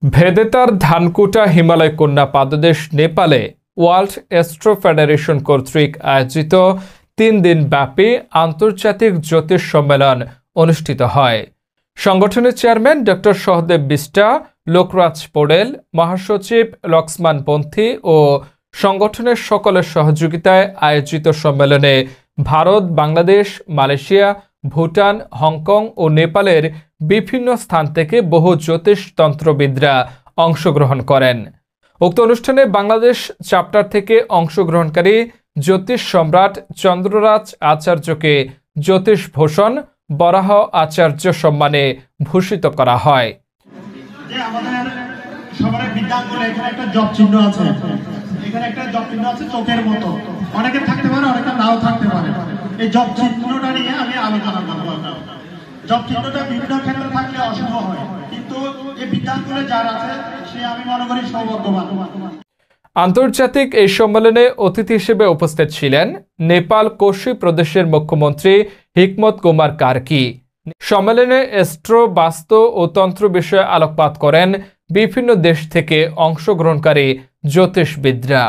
ভেদেতার ধানকুটা হিমালয় কন্যা পাদদেশ নেপালে world astro federation কর্তৃক আয়োজিত 3 দিন ব্যাপী আন্তর্জাতিক জ্যোতিষ সম্মেলন অনুষ্ঠিত হয়। সংগঠনের চেয়ারম্যান ডক্টর সহদেব বিষ্টা, লোকরাজ পোড়েল, মহাসচিব লক্সমান পন্থী ও সংগঠনের সকলের সহযোগিতায় আয়োজিত সম্মেলনে ভারত, বাংলাদেশ, মালয়েশিয়া, ভুটান, হংকং ও নেপালের বিভিন্ন স্থান থেকে বহু জ্যোতিষতন্ত্রবিদরা অংশগ্রহণ করেন। উক্ত অনুষ্ঠানে বাংলাদেশ চ্যাপ্টার থেকে অংশগ্রহণকারী জ্যোতিষ সম্রাট চন্দ্ররাজ আচার্যকে জ্যোতিষ ভূষণ বরাহ আচার্য সম্মানে ভূষিত করা হয়। চোখের মতো অনেকের থাকতে পারে, অনেকের নাও থাকতে পারে। এই জব চিহ্নটা নিয়ে আমি আলোচনা করব। জব চিহ্নটা বিভিন্ন ক্ষেত্রে থাকলে অশুভ হয়, কিন্তু এই বিদ্যাঙ্গুলে যার আছে সে আমি মনে করি সৌভাগ্যবান। আন্তর্জাতিক এই সম্মেলনে অতিথি হিসেবে উপস্থিত ছিলেন নেপাল কোশি প্রদেশের মুখ্যমন্ত্রী হিকমত কুমার কার্কি। সম্মেলনে অ্যাস্ট্রো, বাস্তু ও তন্ত্র বিষয়ে আলোকপাত করেন বিভিন্ন দেশ থেকে অংশগ্রহণকারী জ্যোতিষবিদরা।